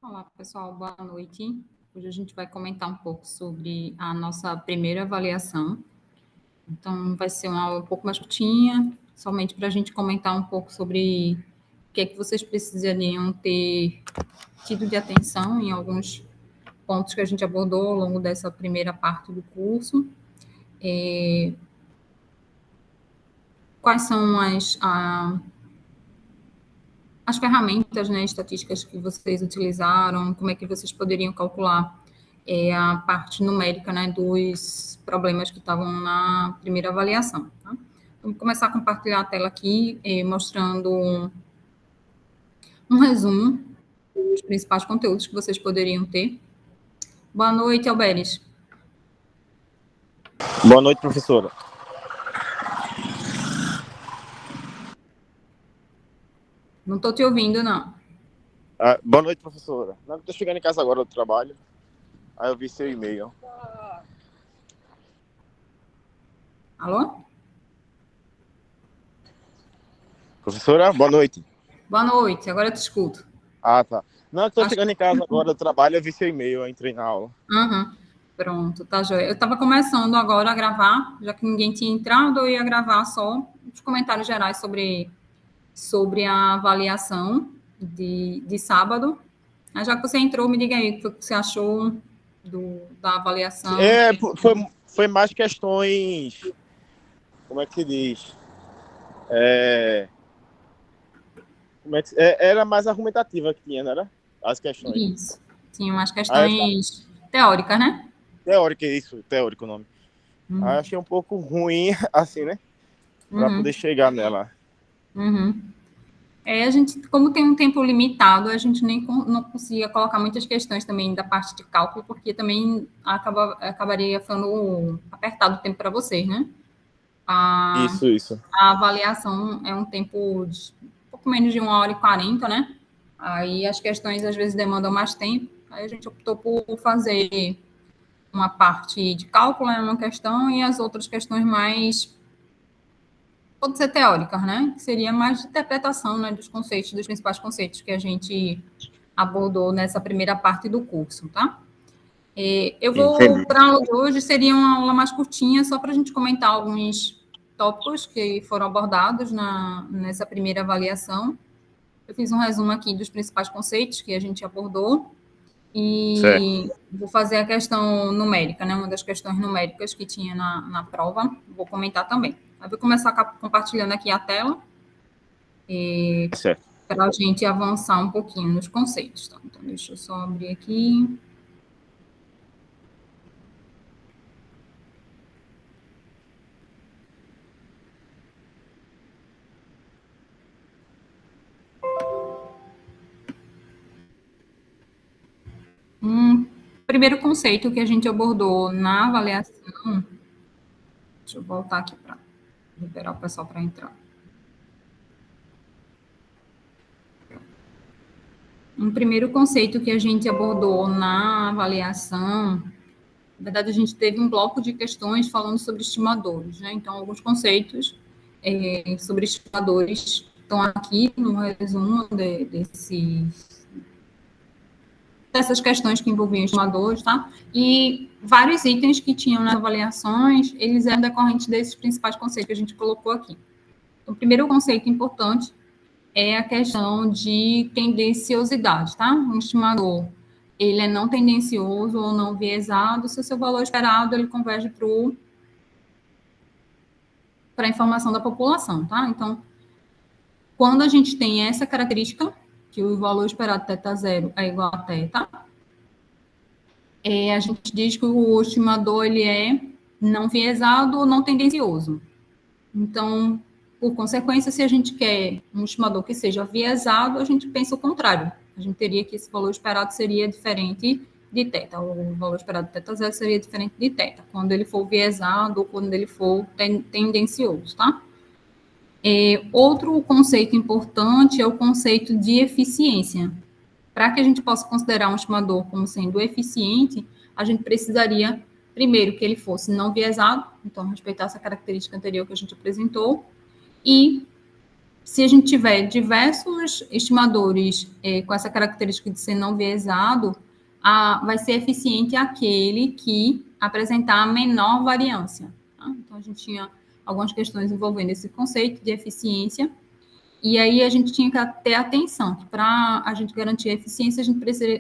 Olá, pessoal, boa noite. Hoje a gente vai comentar um pouco sobre a nossa primeira avaliação. Então, vai ser uma aula um pouco mais curtinha, somente para a gente comentar um pouco sobre o que é que vocês precisariam ter tido de atenção em alguns pontos que a gente abordou ao longo dessa primeira parte do curso. Quais são as ferramentas, né, estatísticas que vocês utilizaram, como é que vocês poderiam calcular a parte numérica, né, dos problemas que estavam na primeira avaliação. Tá? Vamos começar a compartilhar a tela aqui, mostrando um resumo dos principais conteúdos que vocês poderiam ter. Boa noite, Alberes. Boa noite, professora. Não estou te ouvindo, não. Boa noite, professora. Não, estou chegando em casa agora do trabalho. Aí eu vi seu e-mail. Alô? Professora, boa noite. Boa noite, agora eu te escuto. Ah, tá. Não, estou chegando em casa agora do trabalho, eu vi seu e-mail, eu entrei na aula. Pronto, tá joia. Eu estava começando agora a gravar, já que ninguém tinha entrado, eu ia gravar só os comentários gerais sobre a avaliação de sábado. Mas já que você entrou, me diga aí o que você achou da avaliação. Foi mais questões... Como é que se diz? Era mais argumentativa que tinha, não era? As questões. Isso. Tinha umas questões teóricas, né? Teórico o nome. Aí achei um pouco ruim, assim, né? Para poder chegar nela. A gente, como tem um tempo limitado, a gente não conseguia colocar muitas questões também da parte de cálculo, porque também acabaria ficando apertado o tempo para vocês, né? Isso. A avaliação é um tempo de um pouco menos de 1h40, né? Aí as questões às vezes demandam mais tempo. Aí a gente optou por fazer uma parte de cálculo, né, uma questão, e as outras questões mais, pode ser teóricas, né? Que seria mais de interpretação, né, dos conceitos, dos principais conceitos que a gente abordou nessa primeira parte do curso, tá? Eu vou, para a aula de hoje, seria uma aula mais curtinha, só para a gente comentar alguns tópicos que foram abordados nessa primeira avaliação. Eu fiz um resumo aqui dos principais conceitos que a gente abordou e vou fazer a questão numérica, né? Uma das questões numéricas que tinha na prova, vou comentar também. Eu vou começar compartilhando aqui a tela para a gente avançar um pouquinho nos conceitos. Tá? Então, deixa eu só abrir aqui. Primeiro conceito que a gente abordou na avaliação. Deixa eu voltar aqui para liberar o pessoal para entrar. Um primeiro conceito que a gente abordou na avaliação, na verdade, a gente teve um bloco de questões falando sobre estimadores, né? Então, alguns conceitos sobre estimadores estão aqui no resumo dessas questões que envolviam estimadores, tá? E vários itens que tinham nas avaliações, eles eram decorrentes desses principais conceitos que a gente colocou aqui. Então, o primeiro conceito importante é a questão de tendenciosidade, tá? Um estimador, ele é não tendencioso ou não viesado se o seu valor esperado, ele converge para a informação da população, tá? Então, quando a gente tem essa característica, que o valor esperado θ0 é igual a θ, a gente diz que o estimador ele é não viesado ou não tendencioso. Então, por consequência, se a gente quer um estimador que seja viesado, a gente pensa o contrário. A gente teria que esse valor esperado seria diferente de θ. O valor esperado de θ0 seria diferente de θ, quando ele for viesado ou quando ele for tendencioso, tá? Outro conceito importante é o conceito de eficiência. Para que a gente possa considerar um estimador como sendo eficiente, a gente precisaria, primeiro, que ele fosse não viesado, então respeitar essa característica anterior que a gente apresentou, e se a gente tiver diversos estimadores com essa característica de ser não viesado, vai ser eficiente aquele que apresentar a menor variância. Tá? Então, a gente tinha algumas questões envolvendo esse conceito de eficiência, e aí a gente tinha que ter atenção, que para a gente garantir a eficiência, a gente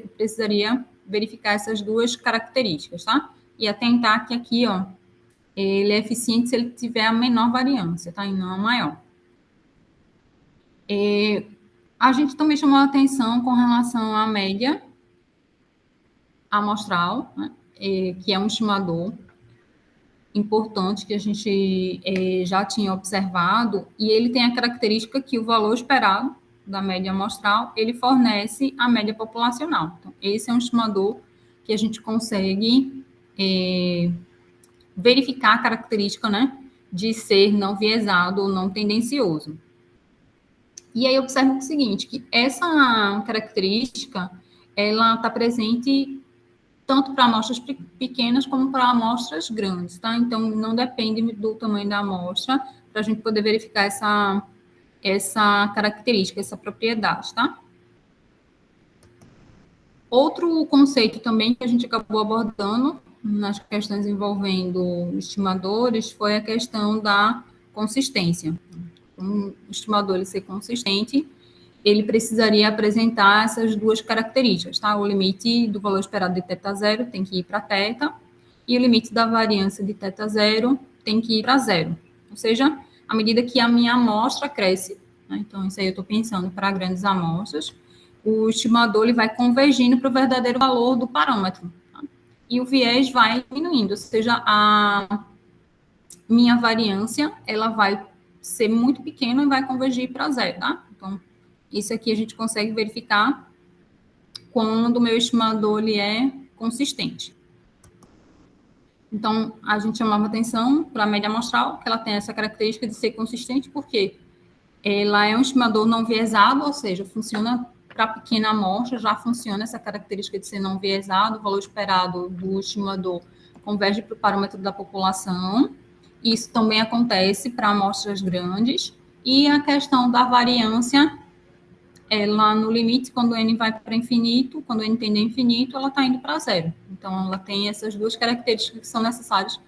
precisaria verificar essas duas características, tá? E atentar que aqui, ó, ele é eficiente se ele tiver a menor variância, tá? E não a maior. A gente também chamou a atenção com relação à média amostral, né? Que é um estimador importante que a gente já tinha observado, e ele tem a característica que o valor esperado da média amostral, ele fornece a média populacional. Então, esse é um estimador que a gente consegue verificar a característica, né, de ser não viesado ou não tendencioso. E aí observa o seguinte, que essa característica, ela está presente tanto para amostras pequenas como para amostras grandes, tá? Então, não depende do tamanho da amostra para a gente poder verificar essa característica, essa propriedade, tá? Outro conceito também que a gente acabou abordando nas questões envolvendo estimadores foi a questão da consistência. Um estimador ele ser consistente, ele precisaria apresentar essas duas características, tá? O limite do valor esperado de θ0 tem que ir para θ, e o limite da variância de θ0 tem que ir para zero. Ou seja, à medida que a minha amostra cresce, né? Então, isso aí eu estou pensando para grandes amostras, o estimador ele vai convergindo para o verdadeiro valor do parâmetro, tá? E o viés vai diminuindo, ou seja, a minha variância, ela vai ser muito pequena e vai convergir para zero, tá? Então, isso aqui a gente consegue verificar quando o meu estimador ele é consistente. Então, a gente chamava atenção para a média amostral, que ela tem essa característica de ser consistente, porque ela é um estimador não viesado, ou seja, funciona para pequena amostra, já funciona essa característica de ser não viesado, o valor esperado do estimador converge para o parâmetro da população. Isso também acontece para amostras grandes. E a questão da variância, ela no limite, quando o n vai para infinito, quando o n tende a infinito, ela está indo para zero. Então, ela tem essas duas características que são necessárias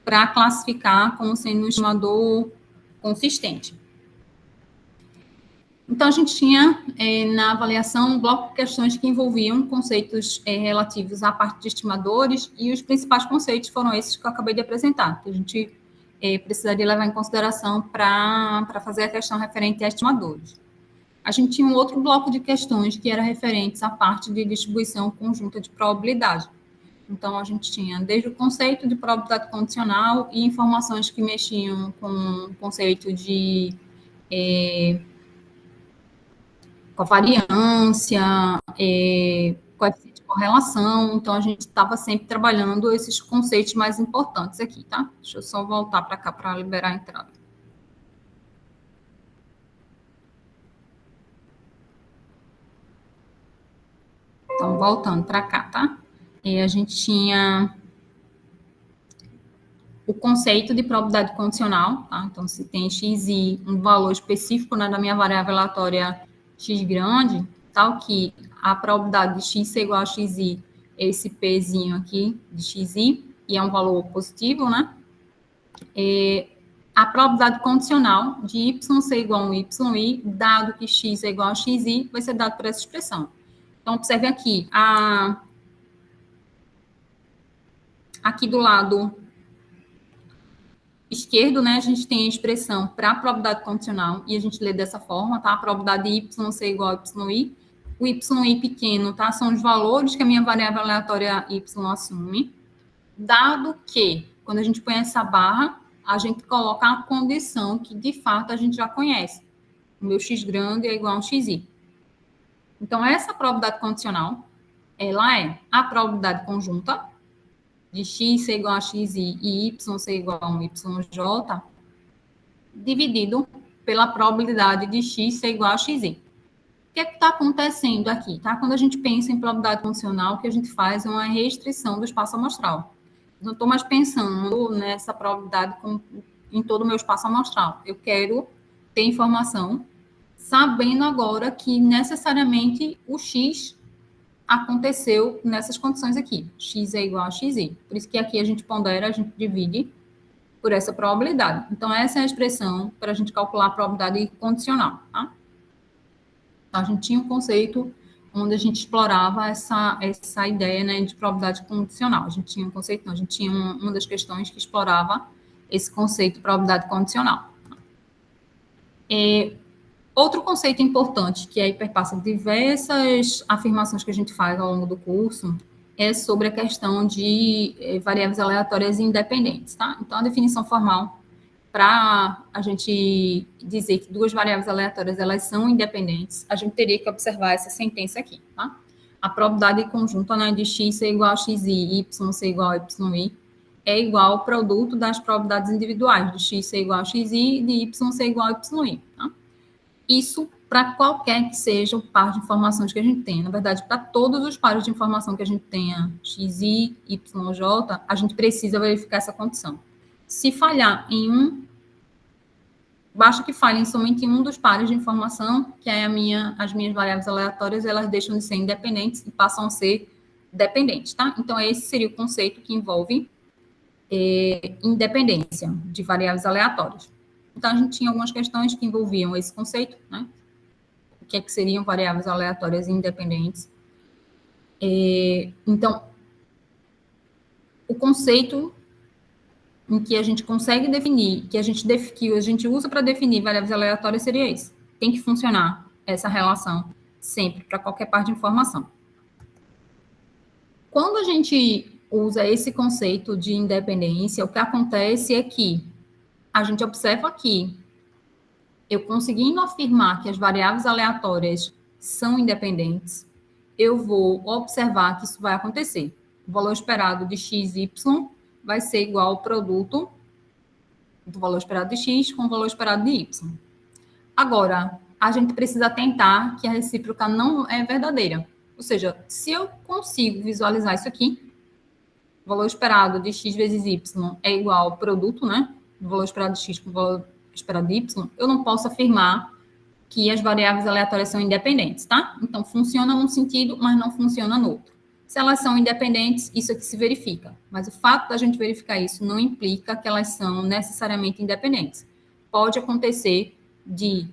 para classificar como sendo um estimador consistente. Então, a gente tinha na avaliação um bloco de questões que envolviam conceitos relativos à parte de estimadores, e os principais conceitos foram esses que eu acabei de apresentar, que a gente precisaria levar em consideração para fazer a questão referente a estimadores. A gente tinha um outro bloco de questões que era referentes à parte de distribuição conjunta de probabilidade. Então, a gente tinha desde o conceito de probabilidade condicional e informações que mexiam com o conceito de covariância, coeficiente de correlação. Então, a gente estava sempre trabalhando esses conceitos mais importantes aqui, tá? Deixa eu só voltar para cá para liberar a entrada. Então, voltando para cá, tá? A gente tinha o conceito de probabilidade condicional, tá? Então, se tem xi, um valor específico, né, da minha variável aleatória x grande, tal que a probabilidade de x ser igual a xi, esse pzinho aqui de xi, e é um valor positivo, né? A probabilidade condicional de y ser igual a um yi, dado que x é igual a xi, vai ser dado por essa expressão. Então, observe aqui, aqui do lado esquerdo, né, a gente tem a expressão para a probabilidade condicional, e a gente lê dessa forma, tá? A probabilidade de y ser igual a yi. O yi pequeno, tá? São os valores que a minha variável aleatória y assume, dado que, quando a gente põe essa barra, a gente coloca a condição que, de fato, a gente já conhece. O meu x grande é igual a um xi. Então, essa probabilidade condicional, ela é a probabilidade conjunta de x ser igual a xi e y ser igual a um yj, dividido pela probabilidade de x ser igual a xi. O que está acontecendo aqui? Tá? Quando a gente pensa em probabilidade condicional, o que a gente faz é uma restrição do espaço amostral. Não estou mais pensando nessa probabilidade em todo o meu espaço amostral. Eu quero ter informação sabendo agora que necessariamente o X aconteceu nessas condições aqui. X é igual a XY. Por isso que aqui a gente pondera, a gente divide por essa probabilidade. Então, essa é a expressão para a gente calcular a probabilidade condicional, tá? Então, a gente tinha um conceito onde a gente explorava essa ideia, né, de probabilidade condicional. A gente tinha um conceito, não, a gente tinha uma das questões que explorava esse conceito de probabilidade condicional. Outro conceito importante, que aí perpassa diversas afirmações que a gente faz ao longo do curso, é sobre a questão de variáveis aleatórias independentes, tá? Então, a definição formal para a gente dizer que duas variáveis aleatórias elas são independentes, a gente teria que observar essa sentença aqui, tá? A probabilidade conjunta, né, de x ser igual a xi e y ser igual a yi é igual ao produto das probabilidades individuais, de x ser igual a xi e de y ser igual a yi, tá? Isso para qualquer que seja o par de informações que a gente tenha. Na verdade, para todos os pares de informação que a gente tenha, xi, yj, a gente precisa verificar essa condição. Se falhar em um, basta que falhem somente em um dos pares de informação, que é as minhas variáveis aleatórias, elas deixam de ser independentes e passam a ser dependentes, tá? Então, esse seria o conceito que envolve independência de variáveis aleatórias. Então, a gente tinha algumas questões que envolviam esse conceito, né? O que é que seriam variáveis aleatórias independentes. Então, o conceito em que a gente consegue definir, que a gente usa para definir variáveis aleatórias seria esse. Tem que funcionar essa relação sempre para qualquer parte de informação. Quando a gente usa esse conceito de independência, o que acontece é que a gente observa que eu conseguindo afirmar que as variáveis aleatórias são independentes, eu vou observar que isso vai acontecer. O valor esperado de x e y vai ser igual ao produto do valor esperado de x com o valor esperado de y. Agora, a gente precisa atentar que a recíproca não é verdadeira. Ou seja, se eu consigo visualizar isso aqui, o valor esperado de x vezes y é igual ao produto, né? O valor esperado de x com o valor esperado de y, eu não posso afirmar que as variáveis aleatórias são independentes, tá? Então, funciona num sentido, mas não funciona no outro. Se elas são independentes, isso aqui se verifica. Mas o fato da gente verificar isso não implica que elas são necessariamente independentes. Pode acontecer de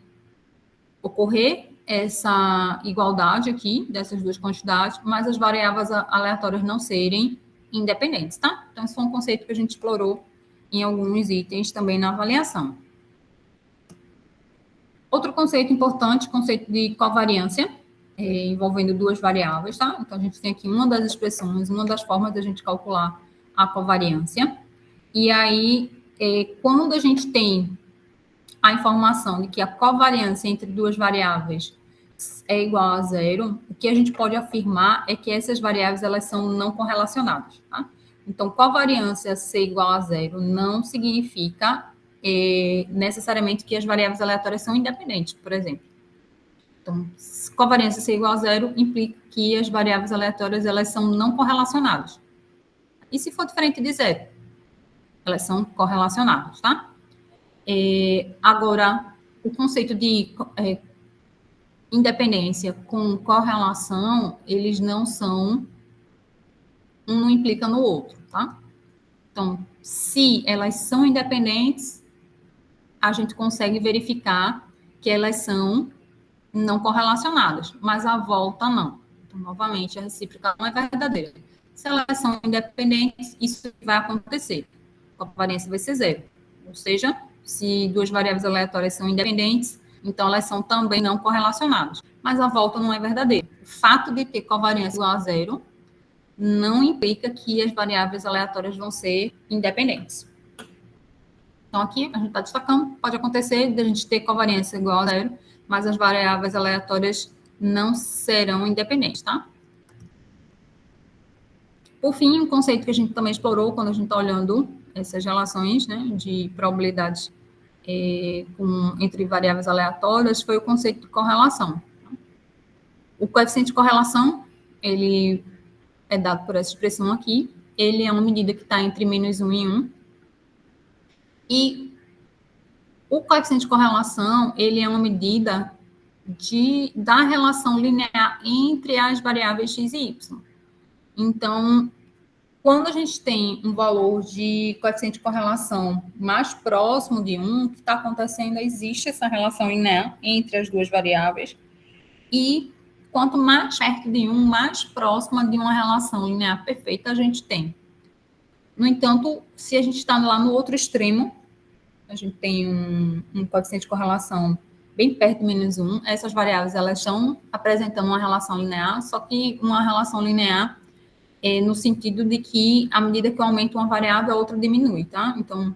ocorrer essa igualdade aqui, dessas duas quantidades, mas as variáveis aleatórias não serem independentes, tá? Então, esse foi um conceito que a gente explorou em alguns itens também na avaliação. Outro conceito importante, conceito de covariância, envolvendo duas variáveis, tá? Então, a gente tem aqui uma das expressões, uma das formas da gente calcular a covariância. E aí, quando a gente tem a informação de que a covariância entre duas variáveis é igual a zero, o que a gente pode afirmar é que essas variáveis elas são não correlacionadas, tá? Então, covariância ser igual a zero não significa necessariamente que as variáveis aleatórias são independentes, por exemplo. Então, covariância ser igual a zero implica que as variáveis aleatórias elas são não correlacionadas. E se for diferente de zero? Elas são correlacionadas, tá? Agora, o conceito de independência com correlação, eles não são, um não implica no outro, tá? Então, se elas são independentes, a gente consegue verificar que elas são não correlacionadas, mas a volta não. Então, novamente, a recíproca não é verdadeira. Se elas são independentes, isso vai acontecer. A covariância vai ser zero. Ou seja, se duas variáveis aleatórias são independentes, então elas são também não correlacionadas. Mas a volta não é verdadeira. O fato de ter covariância igual a zero não implica que as variáveis aleatórias vão ser independentes. Então, aqui a gente está destacando, pode acontecer de a gente ter covariância igual a zero, mas as variáveis aleatórias não serão independentes, tá? Por fim, um conceito que a gente também explorou quando a gente está olhando essas relações, né, de probabilidades entre variáveis aleatórias foi o conceito de correlação. O coeficiente de correlação, ele é dado por essa expressão aqui, ele é uma medida que está entre -1 e 1, e o coeficiente de correlação, ele é uma medida da relação linear entre as variáveis x e y. Então, quando a gente tem um valor de coeficiente de correlação mais próximo de 1, o que está acontecendo? Existe essa relação linear entre as duas variáveis, e quanto mais perto de 1, mais próxima de uma relação linear perfeita a gente tem. No entanto, se a gente está lá no outro extremo, a gente tem um coeficiente de correlação bem perto de menos 1, essas variáveis elas estão apresentando uma relação linear, só que uma relação linear no sentido de que, à medida que eu aumento uma variável, a outra diminui, tá? Então,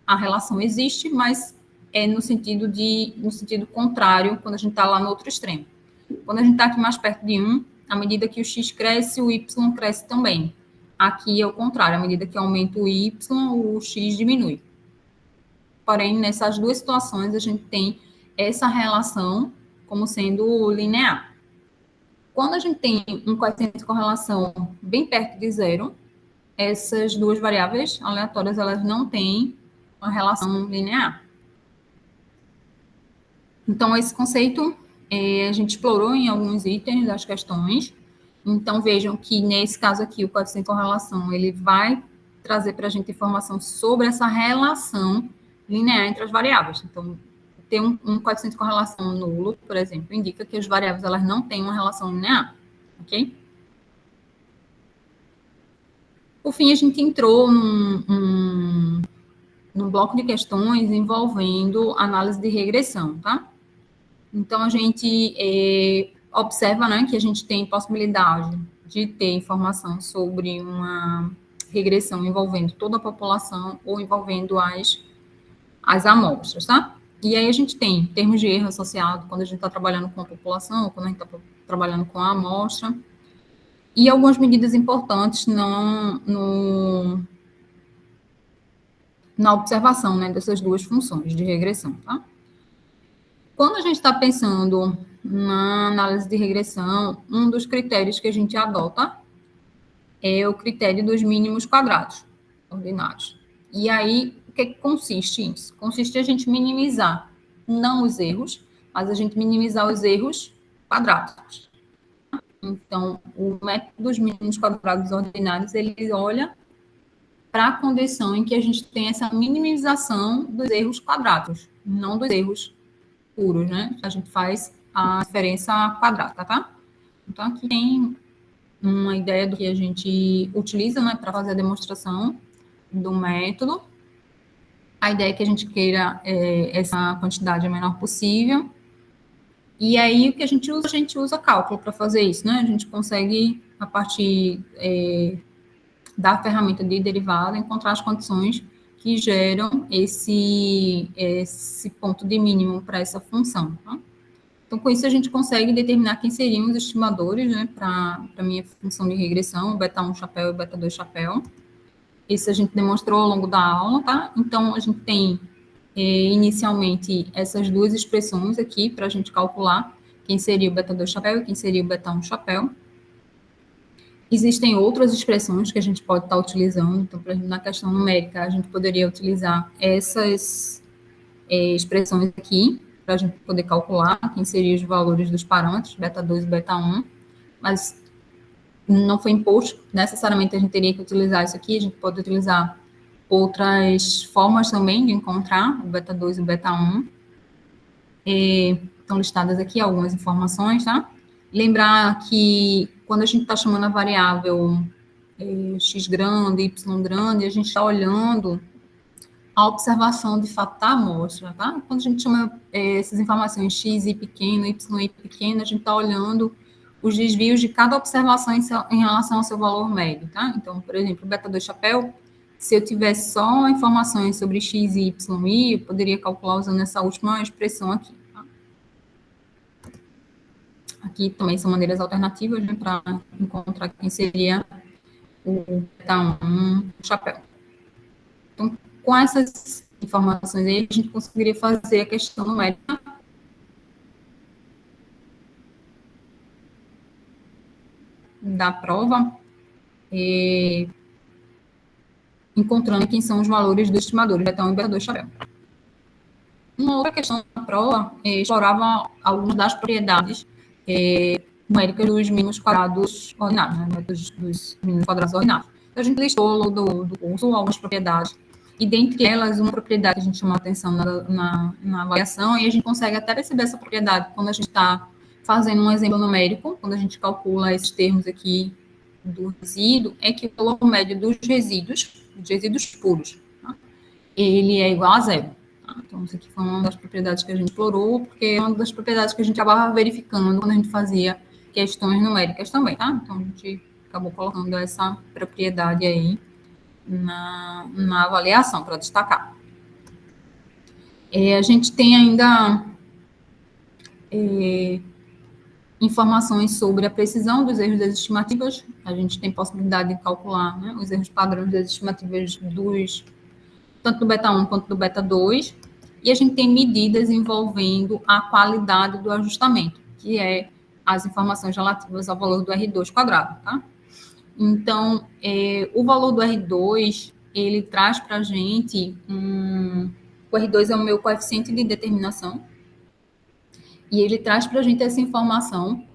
a relação existe, mas é no sentido contrário, quando a gente está lá no outro extremo. Quando a gente está aqui mais perto de 1, à medida que o x cresce, o y cresce também. Aqui é o contrário, à medida que aumenta o y, o x diminui. Porém, nessas duas situações, a gente tem essa relação como sendo linear. Quando a gente tem um coeficiente de correlação bem perto de zero, essas duas variáveis aleatórias, elas não têm uma relação linear. Então, esse conceito a gente explorou em alguns itens das questões. Então, vejam que, nesse caso aqui, o coeficiente de correlação, ele vai trazer para a gente informação sobre essa relação linear entre as variáveis. Então, ter um coeficiente de correlação nulo, por exemplo, indica que as variáveis elas não têm uma relação linear, ok? Por fim, a gente entrou num bloco de questões envolvendo análise de regressão, tá? Então, a gente observa, né, que a gente tem possibilidade de ter informação sobre uma regressão envolvendo toda a população ou envolvendo as amostras, tá? E aí a gente tem termos de erro associado quando a gente está trabalhando com a população, ou quando a gente está trabalhando com a amostra, e algumas medidas importantes na observação, né, dessas duas funções de regressão, tá? Quando a gente está pensando na análise de regressão, um dos critérios que a gente adota é o critério dos mínimos quadrados ordinários. E aí, o que consiste isso? Consiste a gente minimizar não os erros, mas a gente minimizar os erros quadrados. Então, o método dos mínimos quadrados ordinários, ele olha para a condição em que a gente tem essa minimização dos erros quadrados, não dos erros puros, né? A gente faz a diferença quadrada, tá? Então, aqui tem uma ideia do que a gente utiliza, né, para fazer a demonstração do método. A ideia é que a gente queira essa quantidade a menor possível. E aí, o que a gente usa cálculo para fazer isso, né? A gente consegue, a partir da ferramenta de derivada, encontrar as condições que geram esse ponto de mínimo para essa função, tá? Então, com isso, a gente consegue determinar quem seriam os estimadores, né, para a minha função de regressão, beta 1 chapéu e beta 2 chapéu. Isso a gente demonstrou ao longo da aula, tá? Então, a gente tem, inicialmente, essas duas expressões aqui para a gente calcular quem seria o beta 2 chapéu e quem seria o beta 1 chapéu. Existem outras expressões que a gente pode estar utilizando. Então, por exemplo, na questão numérica, a gente poderia utilizar essas expressões aqui, para a gente poder calcular quem seriam os valores dos parâmetros, beta 2 e beta 1, mas não foi imposto, necessariamente a gente teria que utilizar isso aqui, a gente pode utilizar outras formas também de encontrar o beta 2 e o beta 1. Estão listadas aqui algumas informações, tá? Lembrar que quando a gente está chamando a variável x grande, y grande, a gente está olhando a observação de fato da amostra, tá? Quando a gente chama essas informações x e pequeno, y e pequeno, a gente está olhando os desvios de cada observação em relação ao seu valor médio, tá? Então, por exemplo, beta 2 chapéu, se eu tivesse só informações sobre x, y e i, eu poderia calcular usando essa última expressão aqui, tá? Aqui também são maneiras alternativas, né, para encontrar quem seria o beta 1 chapéu. Então, com essas informações aí, a gente conseguiria fazer a questão numérica da prova, encontrando quem são os valores dos estimadores, beta 1 e beta 2 chapéu. Uma outra questão prova explorava algumas das propriedades numéricas dos mínimos quadrados ordinários, né, dos mínimos quadrados ordinários. Então, a gente listou ao longo do curso algumas propriedades, e dentre elas, uma propriedade que a gente chamou a atenção na avaliação, e a gente consegue até perceber essa propriedade quando a gente está fazendo um exemplo numérico, quando a gente calcula esses termos aqui do resíduo, é que o valor médio dos resíduos puros, tá? Ele é igual a zero. Tá? Então, isso aqui foi uma das propriedades que a gente explorou, porque é uma das propriedades que a gente acabava verificando quando a gente fazia questões numéricas também, tá? Então, a gente acabou colocando essa propriedade aí na avaliação, para destacar. A gente tem ainda informações sobre a precisão dos erros das estimativas. A gente tem possibilidade de calcular, né, os erros padrões das estimativas tanto do beta 1 quanto do beta 2, e a gente tem medidas envolvendo a qualidade do ajustamento, que é as informações relativas ao valor do R2 quadrado, tá? Então, o valor do R2, ele traz para a gente, o R2 é o meu coeficiente de determinação, e ele traz para a gente essa informação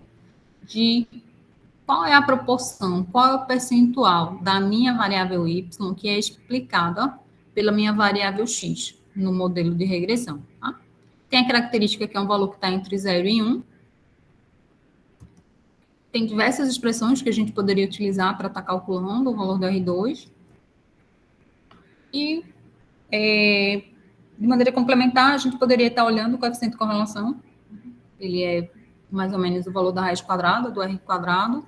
de qual é a proporção, qual é o percentual da minha variável y que é explicada pela minha variável x no modelo de regressão. Tá? Tem a característica que é um valor que está entre 0 e 1. Tem diversas expressões que a gente poderia utilizar para estar calculando o valor do R2. E, de maneira complementar, a gente poderia estar olhando o coeficiente de correlação. Ele é mais ou menos o valor da raiz quadrada, do R quadrado.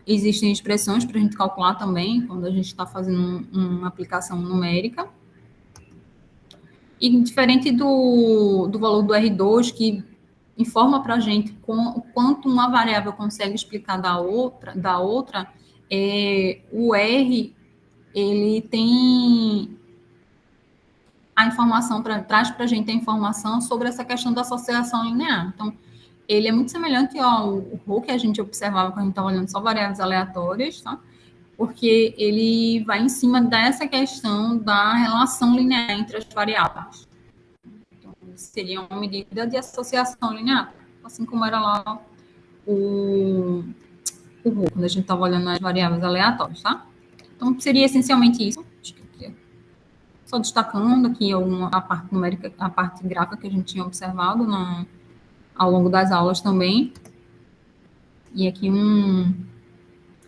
Existem expressões para a gente calcular também, quando a gente está fazendo uma aplicação numérica. E diferente do valor do R2, que informa para a gente o quanto uma variável consegue explicar da outra, o R, ele tem a informação, traz para a gente a informação sobre essa questão da associação linear. Então, ele é muito semelhante ao Rho que a gente observava quando a gente estava olhando só variáveis aleatórias, tá? Porque ele vai em cima dessa questão da relação linear entre as variáveis. Então, seria uma medida de associação linear, assim como era lá o Rho, quando a gente estava olhando as variáveis aleatórias, tá? Então, seria essencialmente isso. Só destacando aqui a parte numérica, a parte gráfica que a gente tinha observado ao longo das aulas também. E aqui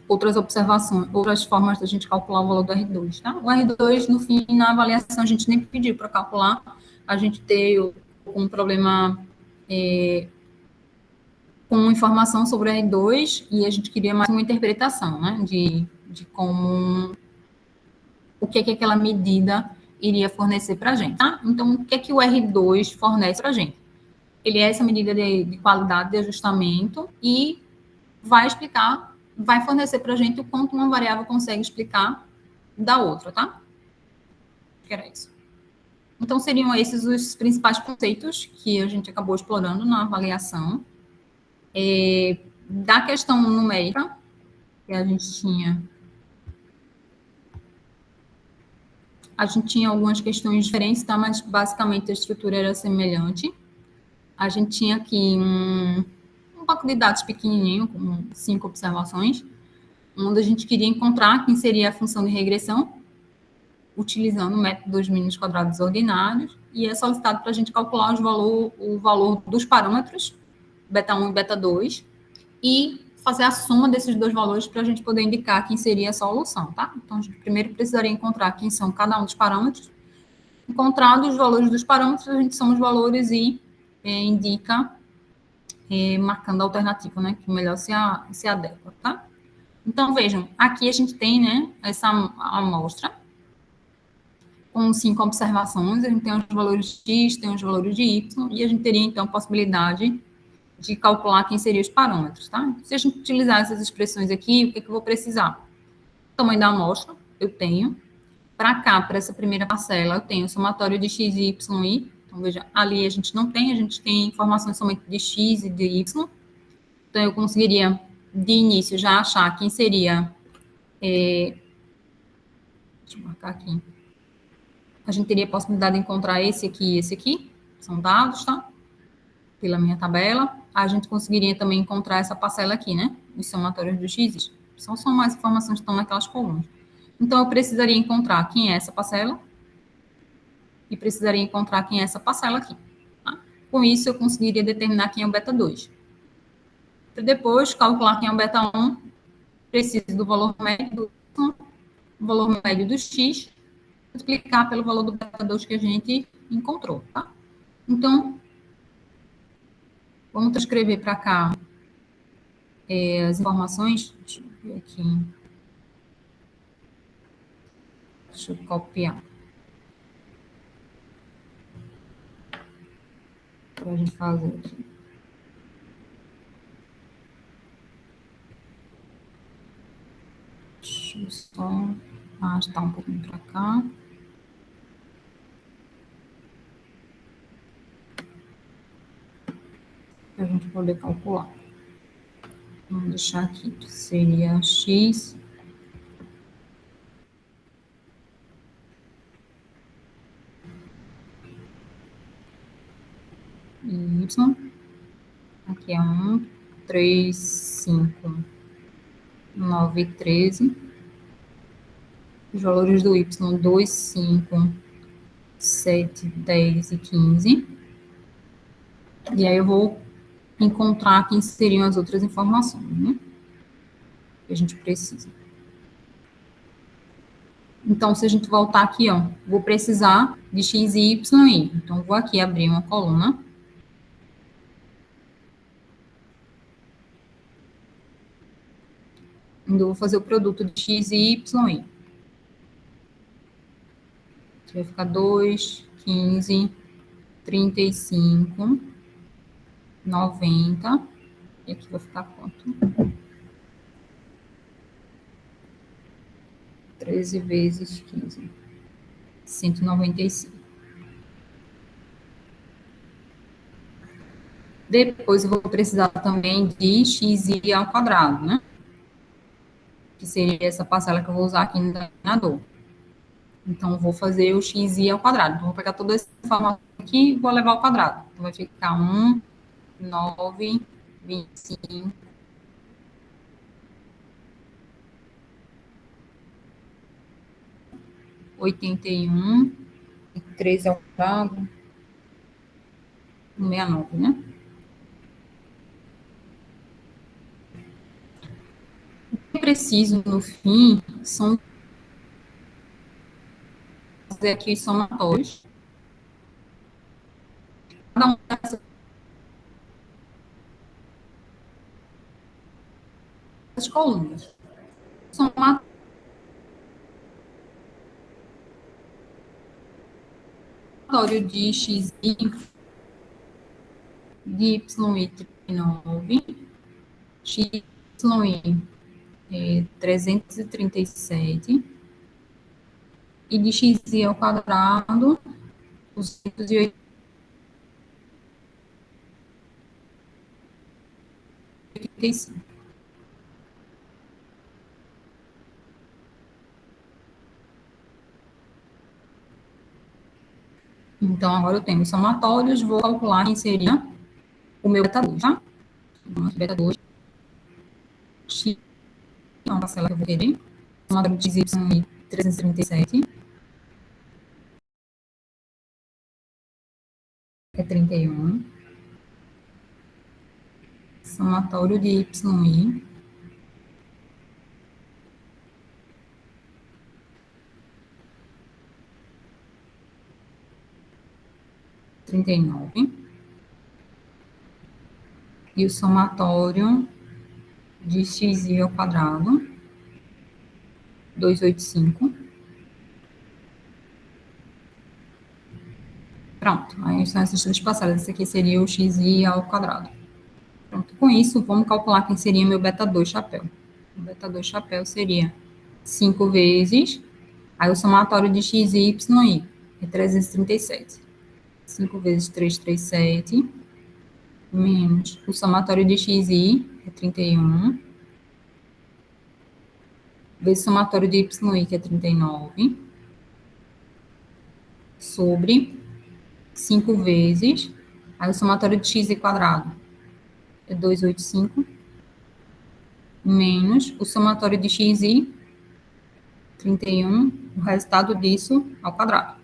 outras observações, outras formas da gente calcular o valor do R2, tá? O R2, no fim, na avaliação, a gente nem pediu para calcular, a gente teve um problema com informação sobre o R2 e a gente queria mais uma interpretação, né, de como, o que aquela medida iria fornecer para a gente, tá? Então, o que o R2 fornece para a gente? Ele é essa medida de qualidade de ajustamento e vai fornecer para a gente o quanto uma variável consegue explicar da outra, tá? Que era isso. Então, seriam esses os principais conceitos que a gente acabou explorando na avaliação. Da questão numérica, que a gente tinha algumas questões diferentes, tá? Mas basicamente a estrutura era semelhante. A gente tinha aqui um banco de dados pequenininho, com 5 observações, onde a gente queria encontrar quem seria a função de regressão, utilizando o método dos mínimos quadrados ordinários, e é solicitado para a gente calcular o valor dos parâmetros, beta 1 e beta 2, e fazer a soma desses dois valores para a gente poder indicar quem seria a solução, tá? Então, a gente primeiro precisaria encontrar quem são cada um dos parâmetros. Encontrados os valores dos parâmetros, a gente soma os valores e indica, marcando a alternativa, né, que melhor se adequa, tá? Então, vejam, aqui a gente tem, né, essa amostra com 5 observações, a gente tem os valores de x, tem os valores de y, e a gente teria, então, a possibilidade de calcular quem seriam os parâmetros, tá? Se a gente utilizar essas expressões aqui, o que eu vou precisar? O tamanho da amostra, eu tenho. Para cá, para essa primeira parcela, eu tenho o somatório de x, y e y. Então, veja, ali a gente não tem, a gente tem informações somente de x e de y. Então, eu conseguiria, de início, já achar quem seria... deixa eu marcar aqui. A gente teria a possibilidade de encontrar esse aqui e esse aqui. são dados, tá? Pela minha tabela. A gente conseguiria também encontrar essa parcela aqui, né? Os somatórios do x. São só mais informações que estão naquelas colunas. Então, eu precisaria encontrar quem é essa parcela e precisaria encontrar quem é essa parcela aqui. Tá? Com isso, eu conseguiria determinar quem é o beta 2. Para depois calcular quem é o beta 1, preciso do valor médio do x, multiplicar pelo valor do beta 2 que a gente encontrou. Tá? Então, vamos transcrever para cá as informações. Deixa eu ver aqui. Deixa eu copiar. Para a gente fazer aqui. Deixa eu só arrastar um pouquinho para cá. Para a gente poder calcular. Vamos deixar aqui, seria x e y. Aqui é 1, 3, 5, 9, 13. Os valores do y, 2, 5, 7, 10 e 15. E aí eu vou encontrar quem seriam as outras informações, né? Que a gente precisa. Então, se a gente voltar aqui, ó, vou precisar de x e y. Então, vou aqui abrir uma coluna. Eu vou fazer o produto de x e y. Vai ficar 2, 15, 35, 90. E aqui vai ficar quanto? 13 vezes 15. 195. Depois eu vou precisar também de xi ao quadrado, né? Que seria essa parcela que eu vou usar aqui no denominador. Então, eu vou fazer o xi ao quadrado. Então, vou pegar toda essa informação aqui e vou levar ao quadrado. Então, vai ficar 1, 9, 25, 81, e 3 ao quadrado, 69, né? O que eu preciso, no fim, são fazer aqui os somatórios. Cada uma dessas colunas. Somatório de x de y e 39, x e 337, e de x ao quadrado, 285. Então, agora eu tenho os somatórios, vou calcular quem seria o meu beta 2, tá? Então, beta 2, x, é uma parcela que eu vou querer, somatório de x, y e 337, é 31, somatório de y e 39, e o somatório de xi ao quadrado, 285. Pronto, aí são essas três parcelas. Esse aqui seria o xi ao quadrado. Pronto, com isso, vamos calcular quem seria meu beta 2 chapéu. O beta 2 chapéu seria 5 vezes, aí o somatório de x e y é 337. 5 vezes 337, menos o somatório de xi é 31, vezes o somatório de yi, que é 39, sobre 5 vezes, aí o somatório de x quadrado é 285, menos o somatório de x e 31, o resultado disso ao quadrado.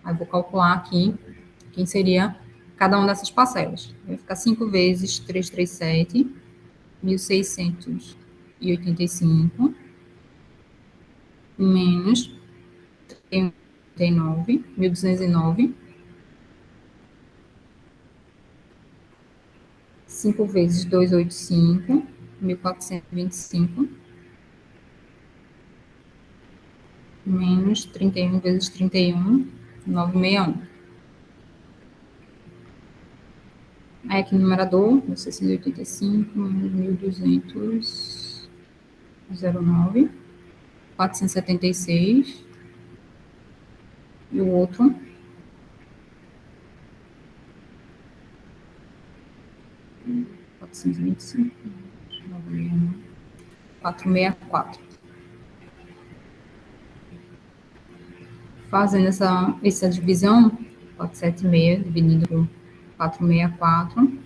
Aí vou calcular aqui quem seria cada uma dessas parcelas. Vai ficar 5 vezes 337, 1.685, menos 39, 1.209, 5 vezes 285, 1.425, menos 31 vezes 31, 961. Aí aqui no numerador, 685 menos 1.200, 0,9, 476, e o outro, 425, 464. Fazendo essa divisão, 476 dividido por 464,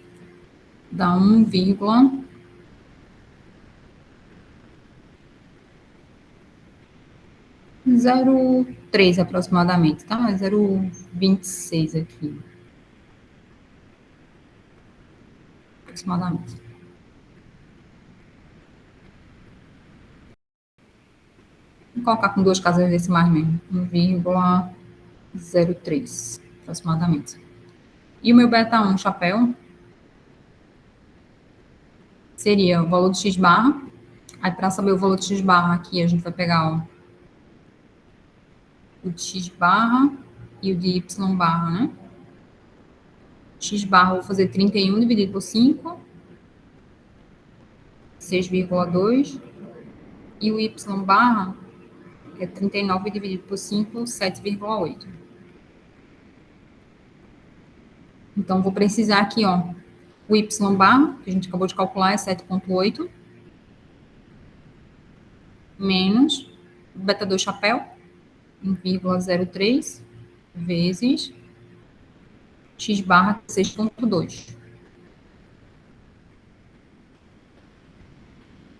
dá 1,03 aproximadamente, tá? Mas 0,26 aqui. Aproximadamente. Vou colocar com 2 casas decimais mesmo. 1,03 aproximadamente. E o meu beta 1 chapéu seria o valor de x barra. Aí, para saber o valor de x barra aqui, a gente vai pegar o de x barra e o de y barra, né? X barra, vou fazer 31 dividido por 5, 6,2. E o y barra é 39 dividido por 5, 7,8. Então, vou precisar aqui, ó, o y barra, que a gente acabou de calcular, é 7,8, menos o beta 2 chapéu, 1,03, vezes x barra 6,2.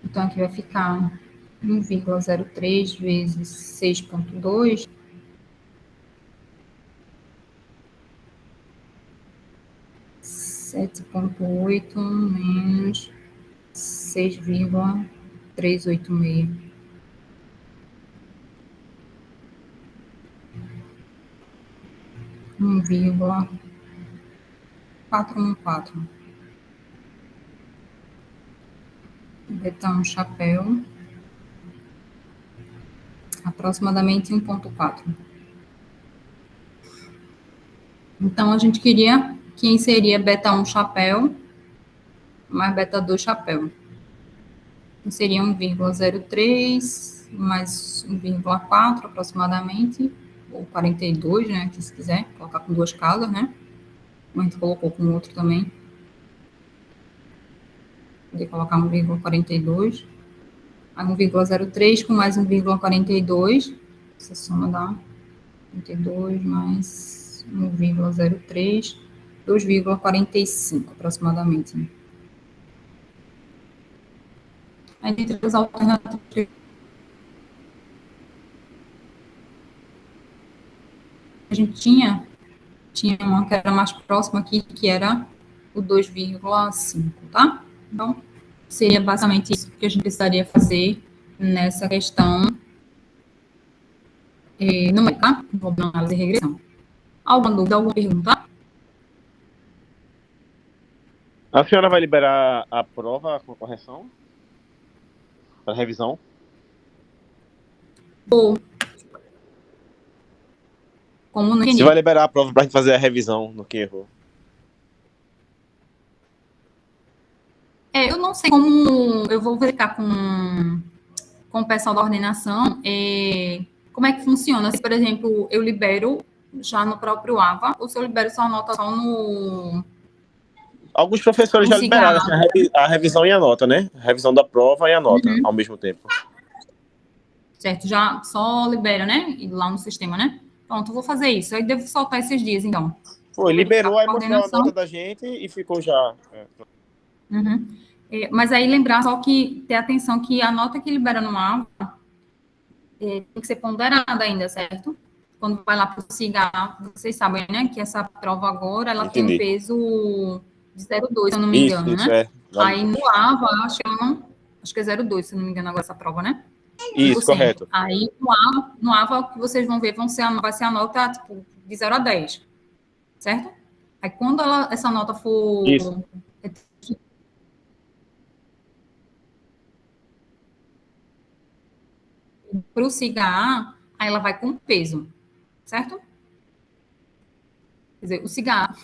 Então, aqui vai ficar 1,03 vezes 6,2, 7,8 menos 6,386. Um vírgula 414. Betão chapéu. Aproximadamente 1,4. Então, a gente queria quem seria beta 1 chapéu mais beta 2 chapéu. Então, seria 1,03 mais 1,4 aproximadamente, ou 42, né, aqui se quiser, colocar com 2 casas, né? Como a gente colocou com o outro também. Poder colocar 1,42. Aí 1,03 com mais 1,42. Essa soma dá 42 mais 1,03, 2,45 aproximadamente. Né? Aí, dentre as alternativas que a gente tinha uma que era mais próxima aqui, que era o 2,5, tá? Então, seria basicamente isso que a gente precisaria fazer nessa questão numérica, tá? Envolvendo análise e regressão. Alguma dúvida, alguma pergunta? A senhora vai liberar a prova com correção? Para revisão? Ou, como não Você vai liberar a prova para a gente fazer a revisão no que errou? Eu não sei como eu vou verificar com o pessoal da ordenação, como é que funciona. Se, por exemplo, eu libero já no próprio AVA, ou se eu libero só a nota só no... Alguns professores já liberaram assim, a revisão e a nota, né? A revisão da prova e a nota ao mesmo tempo. Certo, já só libera, né? Lá no sistema, né? Pronto, vou fazer isso. Aí devo soltar esses dias, então. Foi, liberou, aí mostrou a Coordenação. nota da gente e ficou já. Uhum. Mas aí lembrar só que ter atenção que a nota que libera no AVA tem que ser ponderada ainda, certo? Quando vai lá para o CIGA, vocês sabem, né, que essa prova agora, ela tem um Entendi. peso de 0,2, se eu não me engano, Isso, né? é. Aí no AVA, acho que é 0,2, se eu não me engano, agora essa prova, né? Isso, 1%. correto. Aí no AVA, o que vocês vão ver vai ser a nota tipo, de 0 a 10, certo? Aí quando essa nota Isso. for para o cigarro, aí ela vai com peso, certo? Quer dizer, o cigarro,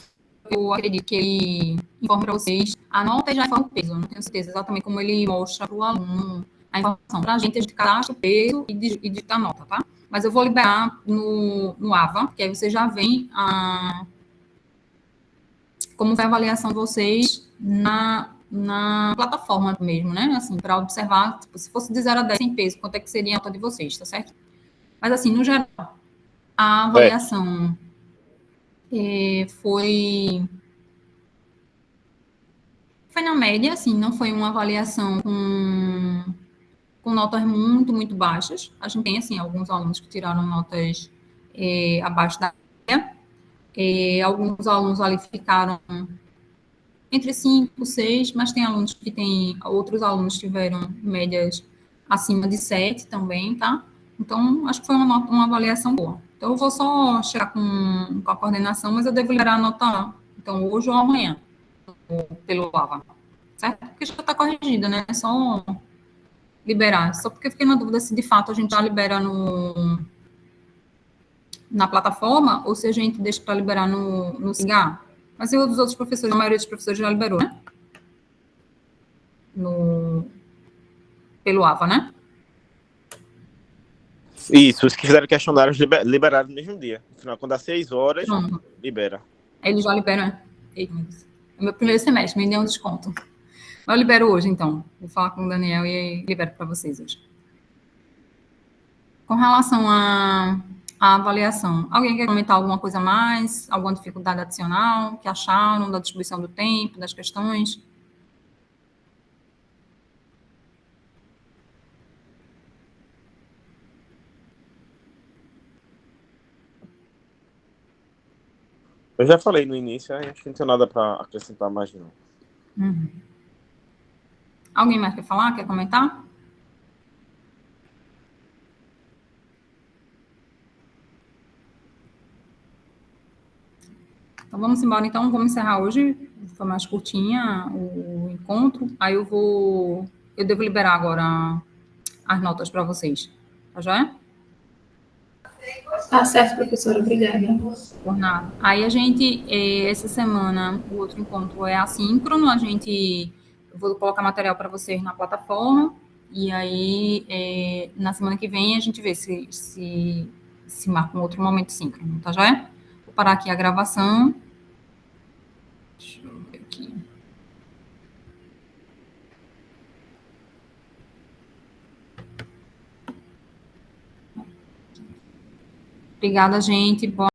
eu acredito que ele informa para vocês, a nota já informa o peso, não tenho certeza exatamente como ele mostra para o aluno a informação. Para a gente, a gente cadastra o peso e digita a nota, tá? Mas eu vou liberar no AVA, que aí você já vem como foi a avaliação de vocês na plataforma mesmo, né? Assim, para observar, tipo, se fosse de 0 a 10 em peso, quanto é que seria a nota de vocês, tá certo? Mas, assim, no geral, a É. avaliação foi na média, assim, não foi uma avaliação com notas muito, muito baixas. A gente tem, assim, alguns alunos que tiraram notas abaixo da média. Alguns alunos ali ficaram entre 5 6, mas tem alunos que têm, outros alunos tiveram médias acima de 7 também, tá? Então, acho que foi uma avaliação boa. Então, eu vou só chegar com a coordenação, mas eu devo liberar a nota, então, hoje ou amanhã, pelo AVA, certo? Porque já está corrigida, né? É só liberar. Só porque eu fiquei na dúvida se, de fato, a gente já libera na plataforma ou se a gente deixa para liberar no CIGA. Mas os outros professores, a maioria dos professores já liberou, né? Pelo AVA, né? Isso, os que fizeram questionários liberaram no mesmo dia. No final, quando dá 6 horas, Pronto. libera. Eles já liberam, né? Eita, meu Deus. É meu primeiro semestre, me deu um desconto. Eu libero hoje, então. Vou falar com o Daniel e libero para vocês hoje. Com relação à avaliação, alguém quer comentar alguma coisa a mais? Alguma dificuldade adicional que acharam da distribuição do tempo, das questões? Eu já falei no início, acho que não tem nada para acrescentar mais, não. Uhum. Alguém mais quer falar? Quer comentar? Então vamos embora, então. Vamos encerrar hoje. Foi mais curtinha o encontro. Aí eu devo liberar agora as notas para vocês. Tá joia? Tá certo, professora. Obrigada. Por nada. Aí a gente, essa semana, o outro encontro é assíncrono. Eu vou colocar material para vocês na plataforma. E aí, na semana que vem, a gente vê se marca um outro momento síncrono, tá joia? Vou parar aqui a gravação. Deixa eu ver aqui. Obrigada, gente. Boa